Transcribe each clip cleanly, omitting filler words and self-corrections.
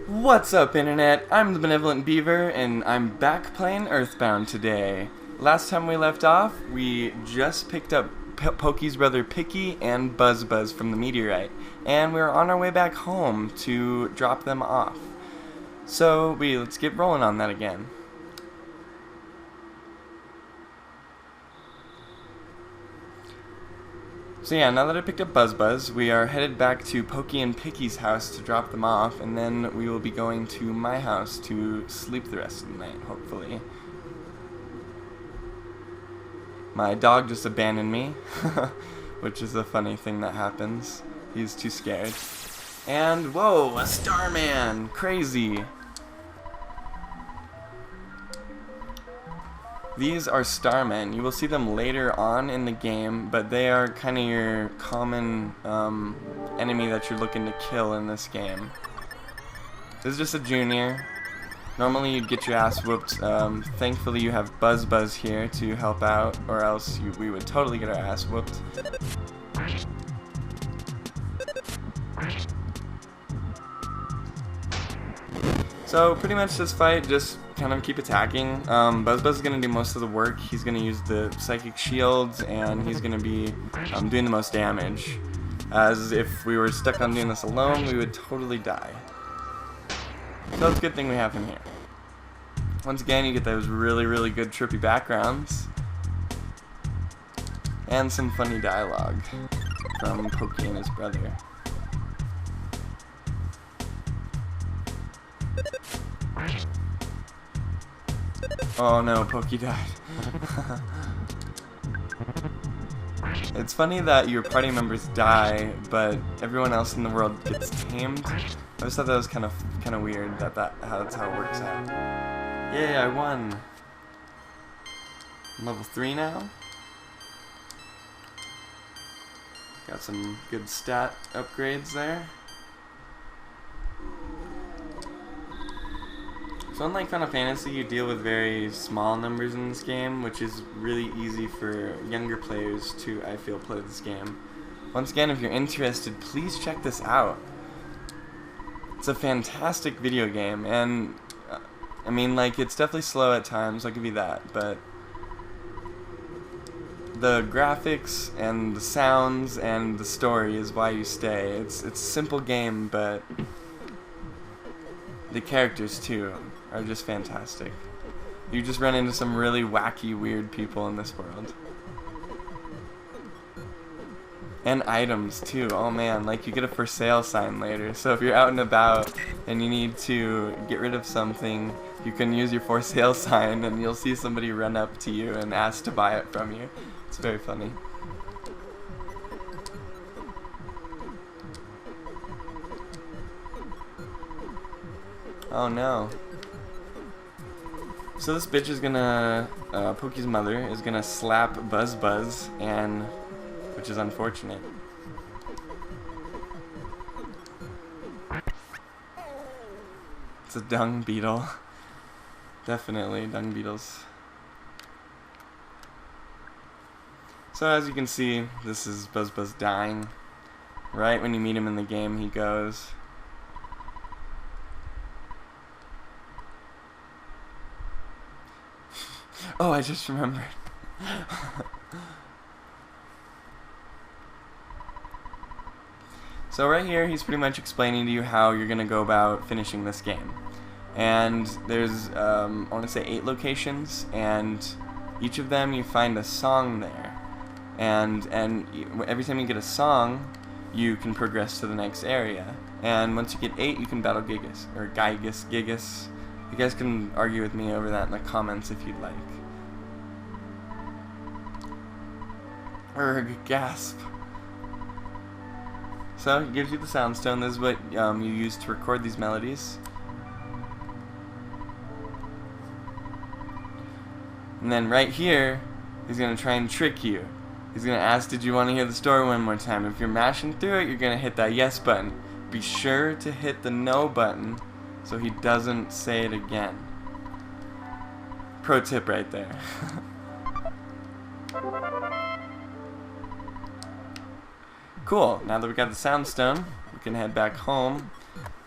What's up, Internet? I'm the Benevolent Beaver, and I'm back playing EarthBound today. Last time we left off, we just picked up Pokey's brother Picky and Buzz from the meteorite, and we're on our way back home to drop them off. So, let's get rolling on that again. So yeah, now that I picked up Buzz, we are headed back to Pokey and Picky's house to drop them off, and then we will be going to my house to sleep the rest of the night, hopefully. My dog just abandoned me, which is a funny thing that happens. He's too scared. And, whoa, a Starman! Crazy! These are Starmen. You will see them later on in the game, but they are kind of your common enemy that you're looking to kill in this game. This is just a junior. Normally you'd get your ass whooped. Thankfully you have Buzz here to help out, or else we would totally get our ass whooped. So pretty much this fight, just kind of keep attacking. Buzz is going to do most of the work. He's going to use the psychic shields, and he's going to be doing the most damage. As if we were stuck on doing this alone, we would totally die. So it's a good thing we have him here. Once again, you get those really good trippy backgrounds. And some funny dialogue from Pokey and his brother. Oh no, Pokey died. It's funny that your party members die, but everyone else in the world gets tamed. I just thought that was kind of weird that's how it works out. Yay, I won. I'm level 3 now. Got some good stat upgrades there. So unlike Final Fantasy, you deal with very small numbers in this game, which is really easy for younger players to, I feel, play this game. Once again, if you're interested, please check this out. It's a fantastic video game, and I mean, like, it's definitely slow at times, I'll give you that, but the graphics and the sounds and the story is why you stay. It's a simple game, but the characters too are just fantastic. You just run into some really wacky, weird people in this world. And items too. Oh man, like you get a for sale sign later. So if you're out and about and you need to get rid of something, you can use your for sale sign and you'll see somebody run up to you and ask to buy it from you. It's very funny. Oh no. So this bitch is gonna, Pokey's mother is gonna slap Buzz, and, which is unfortunate. It's a dung beetle. Definitely dung beetles. So as you can see, this is Buzz dying. Right when you meet him in the game, he goes. Oh, I just remembered. So right here, he's pretty much explaining to you how you're going to go about finishing this game. And there's, I want to say 8 locations, and each of them you find a song there. And every time you get a song, you can progress to the next area. And once you get 8, you can battle Gigas, or Gigas. You guys can argue with me over that in the comments if you'd like. Gasp. So it gives you the sound stone. This is what you use to record these melodies. And then right here, he's going to try and trick you. He's going to ask, did you want to hear the story one more time? If you're mashing through it, you're going to hit that yes button. Be sure to hit the no button so he doesn't say it again. Pro tip right there. Cool, now that we got the sound stone, we can head back home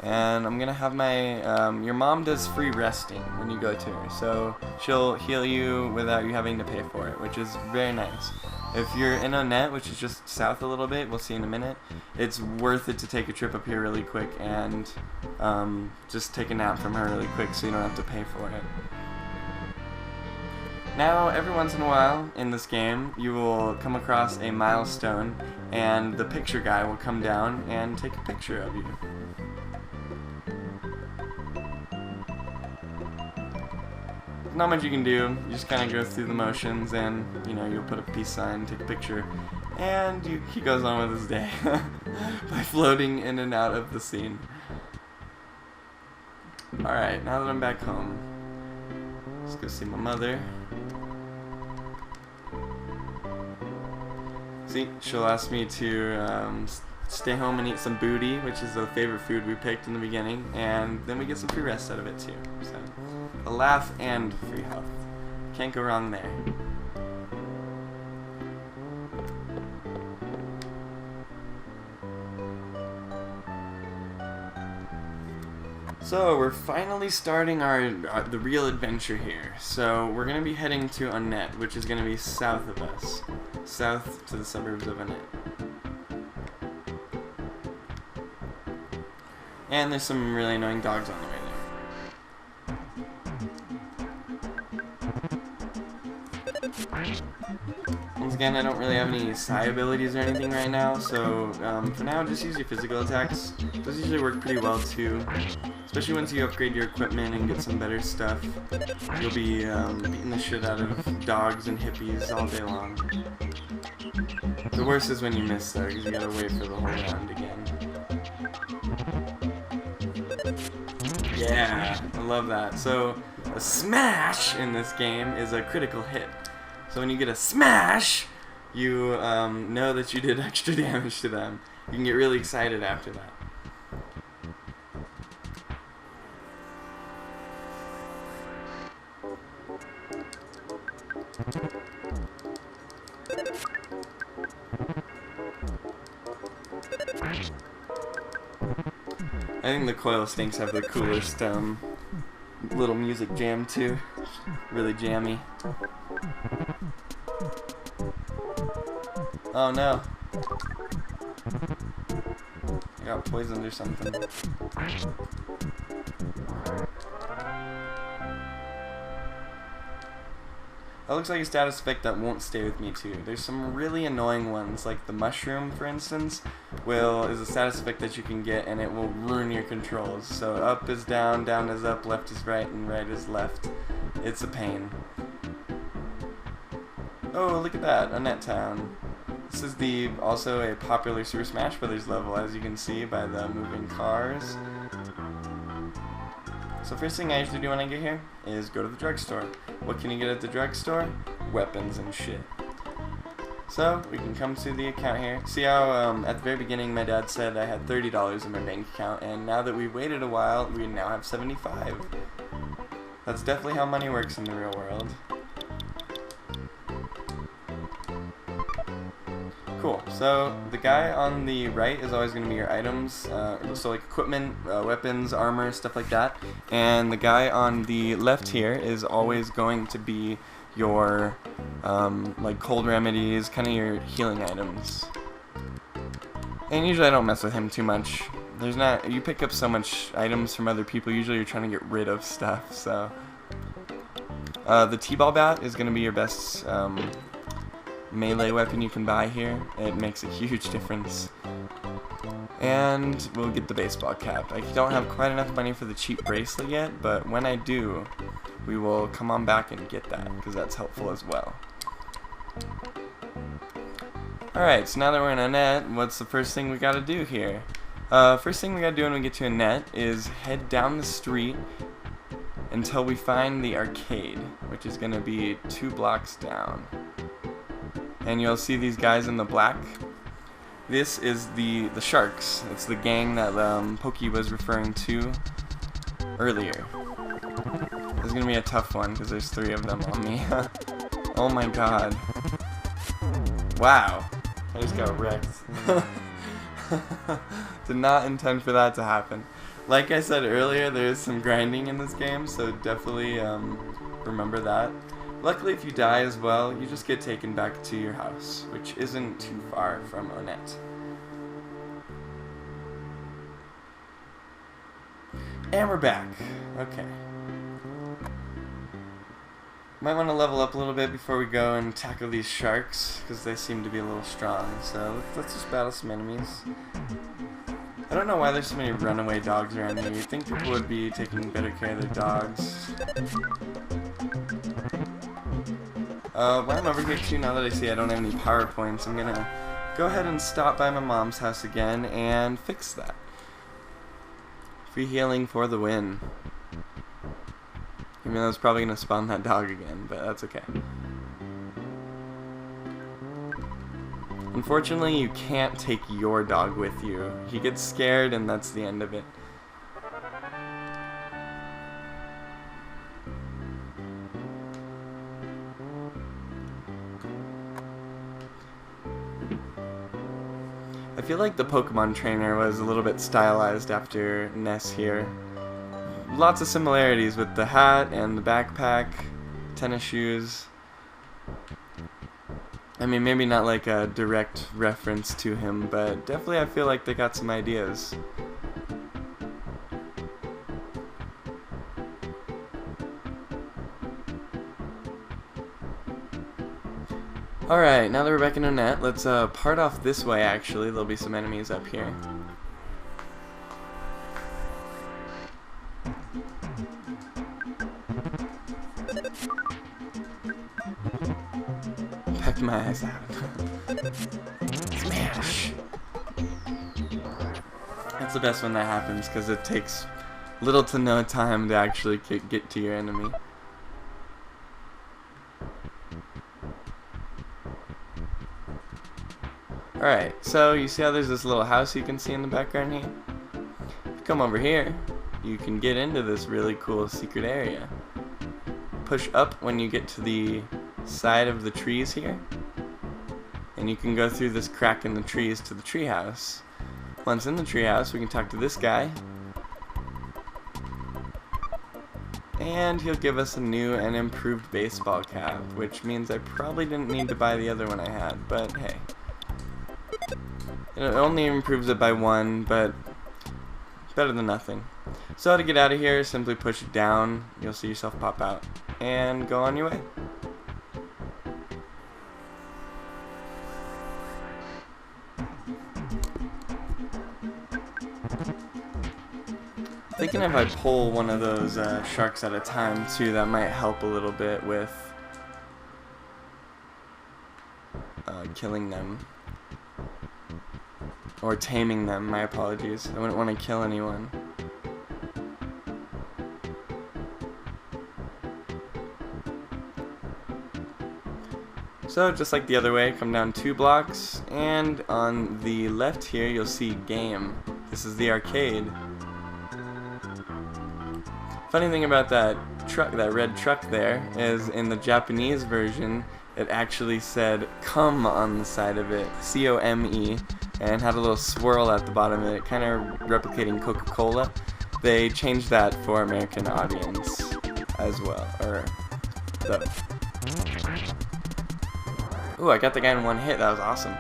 And I'm gonna have my, your mom does free resting when you go to her, so she'll heal you without you having to pay for it, which is very nice. If you're in Onett, which is just south a little bit, we'll see in a minute, it's worth it to take a trip up here really quick and just take a nap from her really quick so you don't have to pay for it. Now, every once in a while in this game, you will come across a milestone, and the picture guy will come down and take a picture of you. Not much you can do. You just kind of go through the motions, and you'll put a peace sign, take a picture, and he goes on with his day by floating in and out of the scene. Alright, now that I'm back home, let's go see my mother. See, she'll ask me to stay home and eat some booty, which is the favorite food we picked in the beginning, and then we get some free rest out of it too. So, a laugh and free health. Can't go wrong there. So we're finally starting the real adventure here. So we're gonna be heading to Onett, which is gonna be south of us, south to the suburbs of Onett. And there's some really annoying dogs on the way there. Once again, I don't really have any psi abilities or anything right now, so for now, just use your physical attacks. Those usually work pretty well too, especially once you upgrade your equipment and get some better stuff. You'll be beating the shit out of dogs and hippies all day long. The worst is when you miss though, because you gotta wait for the whole round again. Yeah, I love that. So, a smash in this game is a critical hit. So when you get a smash, you know that you did extra damage to them. You can get really excited after that. I think the coil stinks have the coolest little music jam too. Really jammy. Oh no. I got poisoned or something. That looks like a status effect that won't stay with me too. There's some really annoying ones, like the mushroom, for instance, is a status effect that you can get, and it will ruin your controls. So up is down, down is up, left is right, and right is left. It's a pain. Oh, look at that, Onett Town. This is also a popular Super Smash Bros. Level, as you can see by the moving cars. So first thing I usually do when I get here is go to the drugstore. What can you get at the drugstore? Weapons and shit. So we can come to the account here. See how at the very beginning my dad said I had $30 in my bank account, and now that we've waited a while, we now have 75. That's definitely how money works in the real world. Cool. So the guy on the right is always going to be your items, so like equipment, weapons, armor, stuff like that. And the guy on the left here is always going to be your like cold remedies, kind of your healing items. And usually I don't mess with him too much. You pick up so much items from other people. Usually you're trying to get rid of stuff. So the T-ball bat is going to be your best melee weapon you can buy here. It makes a huge difference. And we'll get the baseball cap. I don't have quite enough money for the cheap bracelet yet, but when I do, we will come on back and get that, because that's helpful as well. Alright, so now that we're in Onett, what's the first thing we gotta do here? First thing we gotta do when we get to Onett is head down the street until we find the arcade, which is gonna be 2 blocks down. And you'll see these guys in the black. This is the Sharks. It's the gang that Pokey was referring to earlier. This is gonna be a tough one because there's 3 of them on me. Oh my god. Wow. I just got wrecked. Did not intend for that to happen. Like I said earlier, there's some grinding in this game, so definitely remember that. Luckily, if you die as well, you just get taken back to your house, which isn't too far from Onett. And we're back. Okay. Might want to level up a little bit before we go and tackle these sharks, because they seem to be a little strong. So let's just battle some enemies. I don't know why there's so many runaway dogs around here. You'd think people would be taking better care of their dogs. While I'm over here too, now that I see I don't have any power points, I'm gonna go ahead and stop by my mom's house again and fix that. Free healing for the win. I mean, I was probably gonna spawn that dog again, but that's okay. Unfortunately, you can't take your dog with you. He gets scared and that's the end of it. I feel like the Pokemon trainer was a little bit stylized after Ness here. Lots of similarities with the hat and the backpack, tennis shoes. I mean, maybe not like a direct reference to him, but definitely I feel like they got some ideas. Alright, now that we're back in Onett, let's part off this way actually. There'll be some enemies up here. Peck my eyes out. Smash! That's the best when that happens, because it takes little to no time to actually get to your enemy. Alright, so you see how there's this little house you can see in the background here? If you come over here, you can get into this really cool secret area. Push up when you get to the side of the trees here, and you can go through this crack in the trees to the treehouse. Once in the treehouse, we can talk to this guy, and he'll give us a new and improved baseball cap, which means I probably didn't need to buy the other one I had, but hey. It only improves it by 1, but better than nothing. So to get out of here, simply push it down, you'll see yourself pop out, and go on your way. Thinking if I pull one of those sharks at a time too, that might help a little bit with killing them. Or taming them, my apologies. I wouldn't want to kill anyone. So just like the other way, come down 2 blocks, and on the left here you'll see game. This is the arcade. Funny thing about that truck, that red truck there, is in the Japanese version it actually said "come" on the side of it, C-O-M-E, and had a little swirl at the bottom of it, kind of replicating Coca-Cola. They changed that for American audience as well, Ooh, I got the guy in 1 hit, that was awesome.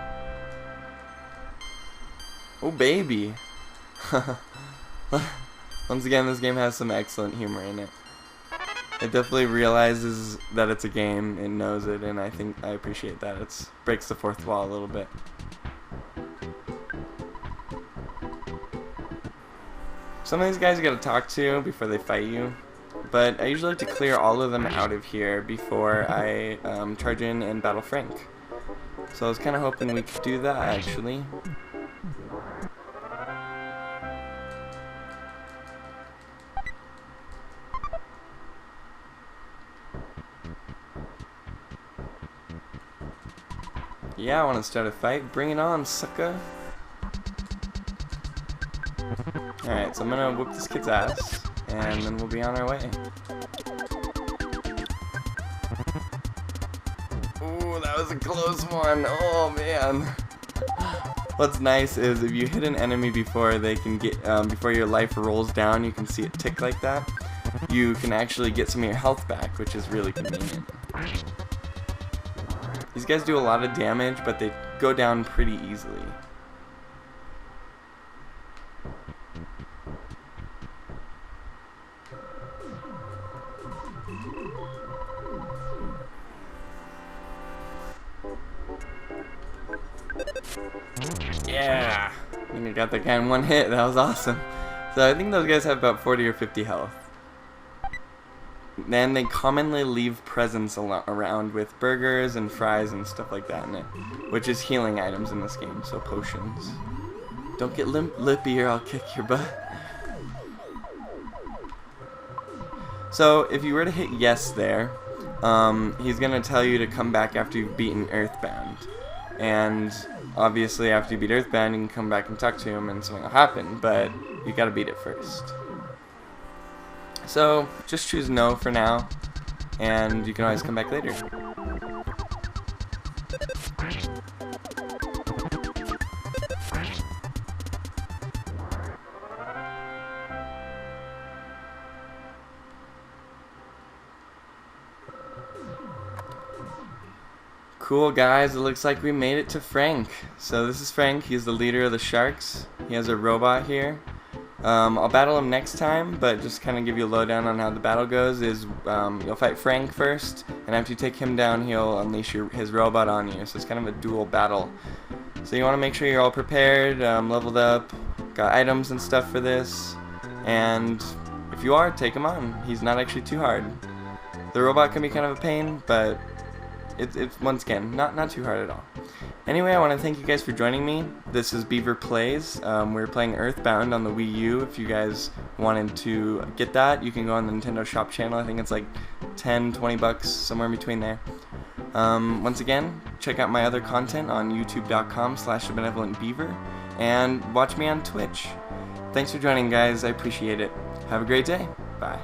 Oh baby! Once again, this game has some excellent humor in it. It definitely realizes that it's a game, it knows it, and I think I appreciate that. It breaks the 4th wall a little bit. Some of these guys you gotta talk to before they fight you, but I usually like to clear all of them out of here before I charge in and battle Frank. So I was kind of hoping we could do that actually. Yeah, I want to start a fight. Bring it on, sucker. Alright, so I'm gonna whoop this kid's ass, and then we'll be on our way. Ooh, that was a close one. Oh, man. What's nice is if you hit an enemy before they can get before your life rolls down, you can see it tick like that. You can actually get some of your health back, which is really convenient. These guys do a lot of damage, but they go down pretty easily. Yeah! I think I got that guy in one hit. That was awesome. So I think those guys have about 40 or 50 health. Then they commonly leave presents around with burgers and fries and stuff like that in it, which is healing items in this game, so potions. Don't get lippy or I'll kick your butt. So if you were to hit yes there, he's going to tell you to come back after you've beaten EarthBound. And obviously after you beat EarthBound, you can come back and talk to him and something will happen, but you gotta beat it first. So just choose no for now, and you can always come back later. Cool guys, it looks like we made it to Frank. So this is Frank, he's the leader of the sharks. He has a robot here. I'll battle him next time, but just kind of give you a lowdown on how the battle goes is you'll fight Frank first, and after you take him down, he'll unleash his robot on you. So it's kind of a dual battle. So you want to make sure you're all prepared, leveled up, got items and stuff for this, and if you are, take him on. He's not actually too hard. The robot can be kind of a pain, but it's once again not too hard at all. Anyway, I want to thank you guys for joining me. This is Beaver Plays. We're playing EarthBound on the Wii U. If you guys wanted to get that, you can go on the Nintendo Shop channel. I think it's like 10, 20 bucks, somewhere in between there. Once again, check out my other content on youtube.com/thebenevolentbeaver and watch me on Twitch. Thanks for joining, guys. I appreciate it. Have a great day. Bye.